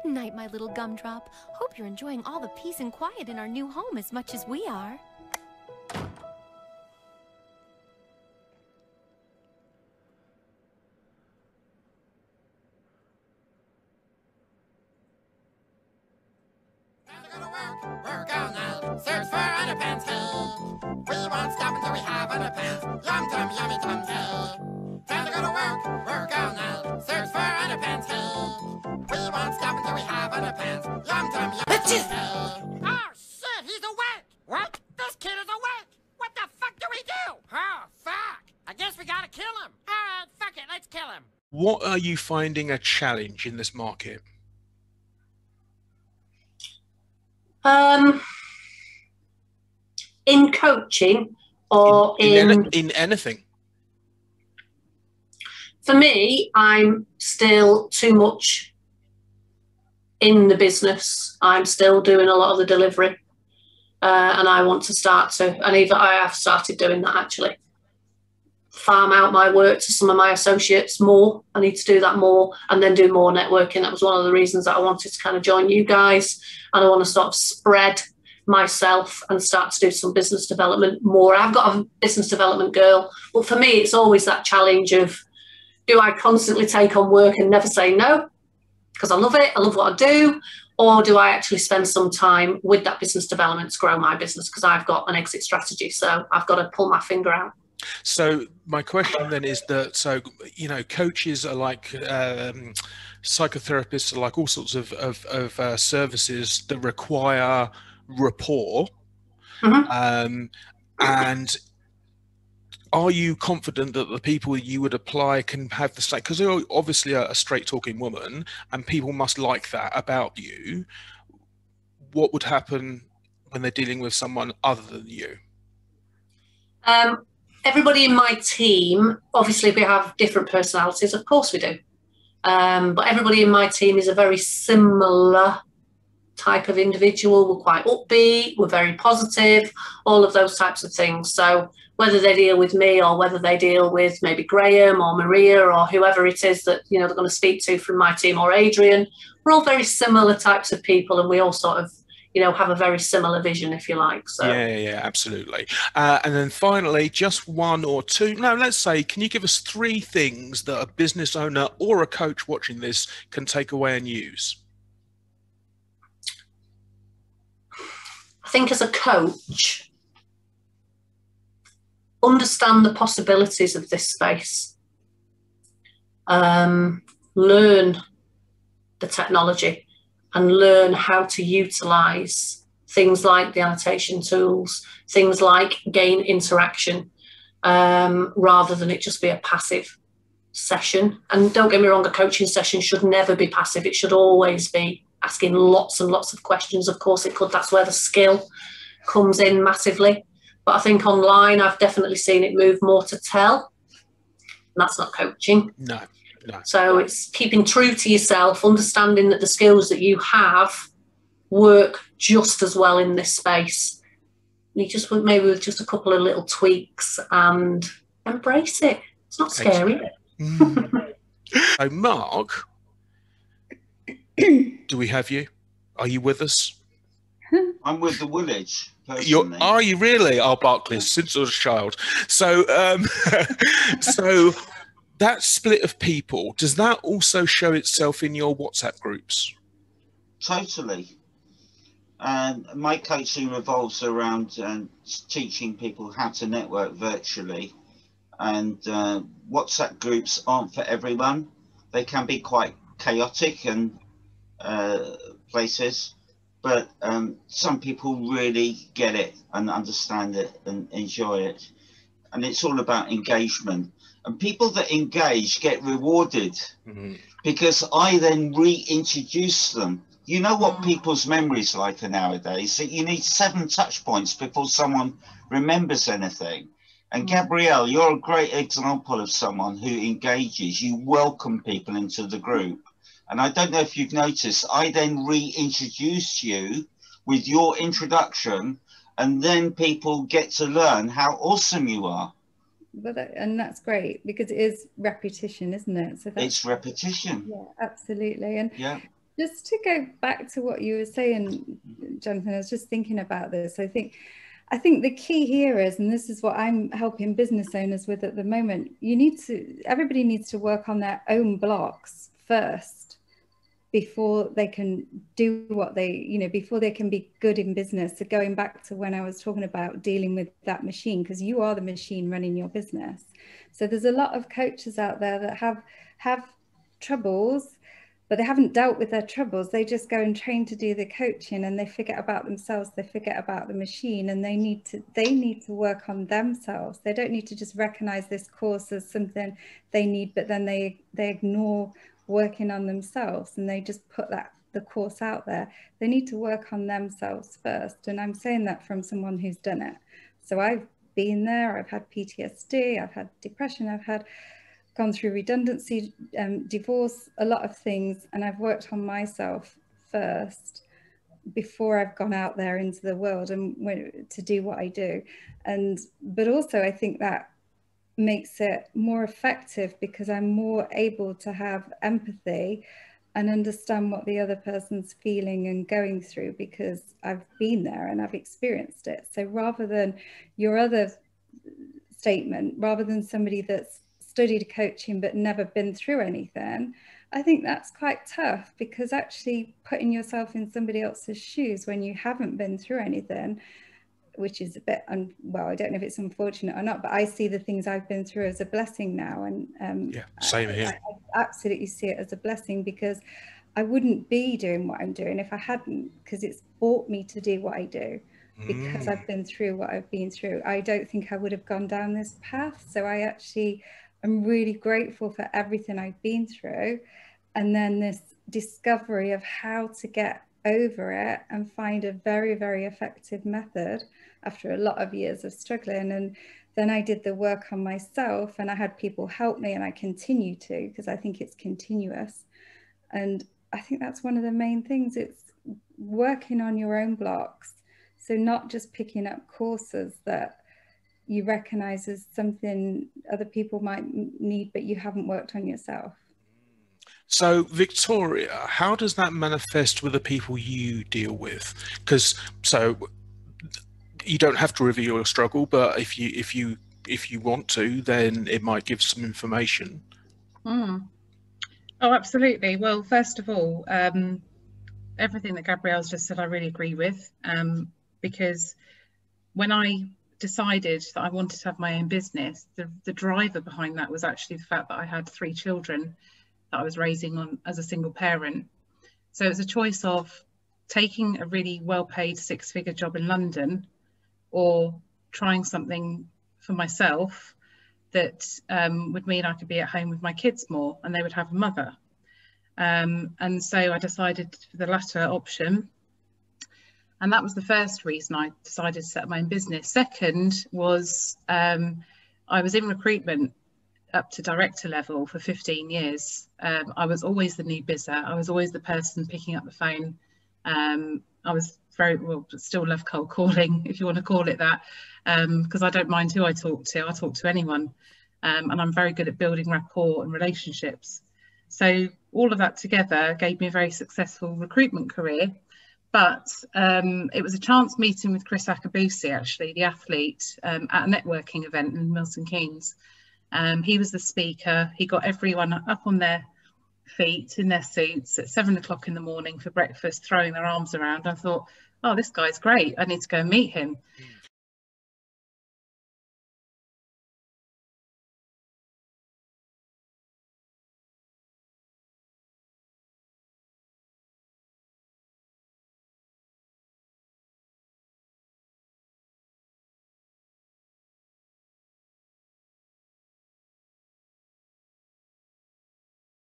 Good night, my little gumdrop. Hope you're enjoying all the peace and quiet in our new home as much as we are. Work all night, search for underpants, hey. We won't stop until we have underpants. Yum, yum, yummy, yum, hey. Time to go to work all night, search for underpants, hey. We won't stop until we have underpants. Yum, yum, yummy, hey. Oh, shit, he's awake! What? This kid is awake! What the fuck do we do? Oh, fuck! I guess we gotta kill him. Alright, fuck it, let's kill him. What are you finding a challenge in this market? In coaching or in anything? For me, I'm still too much in the business. I'm still doing a lot of the delivery, and I want to start to, and even I have started doing that actually. Farm out my work to some of my associates more. I need to do that more and then do more networking. That was one of the reasons that I wanted to kind of join you guys, and I want to sort of spread myself and start to do some business development more. I've got a business development girl, but for me it's always that challenge of, do I constantly take on work and never say no because I love it, I love what I do, or do I actually spend some time with that business development to grow my business because I've got an exit strategy, so I've got to pull my finger out. So my question then is that, so, you know, coaches are like psychotherapists are like all sorts of services that require rapport. And are you confident that the people you would apply can have the same, because you're obviously a straight talking woman and people must like that about you? What would happen when they're dealing with someone other than you? Everybody in my team, obviously we have different personalities, of course we do. But everybody in my team is a very similar type of individual. We're quite upbeat, we're very positive, all of those types of things. So whether they deal with me or whether they deal with maybe Graham or Maria or whoever it is that, you know, they're going to speak to from my team, or Adrian, we're all very similar types of people, and we all sort of, you know, have a very similar vision, if you like. So yeah, absolutely. And then finally, just one or two, no, let's say, can you give us 3 things that a business owner or a coach watching this can take away and use? I think as a coach, understand the possibilities of this space. Learn the technology and learn how to utilise things like the annotation tools, things like gain interaction, rather than it just be a passive session. And don't get me wrong, a coaching session should never be passive. It should always be asking lots and lots of questions. Of course it could, that's where the skill comes in massively. But I think online, I've definitely seen it move more to tell. And that's not coaching. No. So it's keeping true to yourself, understanding that the skills that you have work just as well in this space. You just, maybe with just a couple of little tweaks, and embrace it. It's not scary. So Mark, do we have you? Are you with us? I'm with the Woolwich. Are you really? Oh, Barclays, since I was a child. So, so that split of people, does that also show itself in your WhatsApp groups? Totally. And my coaching revolves around teaching people how to network virtually. And WhatsApp groups aren't for everyone. They can be quite chaotic and places. But some people really get it and understand it and enjoy it. And it's all about engagement. And people that engage get rewarded because I then reintroduce them. You know what people's memories like are nowadays, that you need 7 touch points before someone remembers anything. And Gabrielle, you're a great example of someone who engages. You welcome people into the group. And I don't know if you've noticed, I then reintroduce you with your introduction, and then people get to learn how awesome you are. And that's great, because it is repetition, isn't it? So it's repetition. Yeah, absolutely. And yeah, Just to go back to what you were saying, Jonathan, I was just thinking about this. I think the key here is, and this is what I'm helping business owners with at the moment, everybody needs to work on their own blocks first before they can do what before they can be good in business. So going back to when I was talking about dealing with that machine, because you are the machine running your business. So there's a lot of coaches out there that have troubles, but they haven't dealt with their troubles. They just go and train to do the coaching, and they forget about themselves. They forget about the machine, and they need to work on themselves. They don't need to just recognize this course as something they need, but then they ignore working on themselves, and they just put the course out there. They need to work on themselves first. And I'm saying that from someone who's done it. So I've been there. I've had PTSD. I've had depression. I've gone through redundancy, divorce, a lot of things, and I've worked on myself first before I've gone out there into the world and to do what I do. But also I think that makes it more effective because I'm more able to have empathy and understand what the other person's feeling and going through, because I've been there and I've experienced it. So rather than your other statement, rather than somebody that's studied coaching but never been through anything, I think that's quite tough, because actually putting yourself in somebody else's shoes when you haven't been through anything, which is a bit, well, I don't know if it's unfortunate or not, but I see the things I've been through as a blessing now. And yeah, same here. I absolutely see it as a blessing, because I wouldn't be doing what I'm doing if I hadn't, because it's brought me to do what I do. Because I've been through what I've been through. I don't think I would have gone down this path. So I'm really grateful for everything I've been through. And then this discovery of how to get over it and find a very, very effective method after a lot of years of struggling. And then I did the work on myself, and I had people help me, and I continue to, because I think it's continuous. And I think that's one of the main things. It's working on your own blocks. So not just picking up courses that you recognize as something other people might need, but you haven't worked on yourself. So Victoria, how does that manifest with the people you deal with? Because you don't have to reveal your struggle, but if you want to, then it might give some information. Oh, absolutely. Well, first of all, everything that Gabrielle's just said, I really agree with, because when I decided that I wanted to have my own business, the driver behind that was actually the fact that I had 3 children that I was raising on as a single parent. So it was a choice of taking a really well-paid 6-figure job in London, or trying something for myself that would mean I could be at home with my kids more and they would have a mother. And so I decided for the latter option. And that was the first reason I decided to set up my own business. Second was I was in recruitment up to director level for 15 years. I was always the new bizzer. I was always the person picking up the phone. I was still love cold calling, if you want to call it that, because I don't mind who I talk to. I talk to anyone, and I'm very good at building rapport and relationships. So all of that together gave me a very successful recruitment career. But it was a chance meeting with Chris Akabusi, actually, the athlete, at a networking event in Milton Keynes. He was the speaker. He got everyone up on their feet in their seats at 7 o'clock in the morning for breakfast, throwing their arms around. I thought, oh, this guy's great. I need to go and meet him.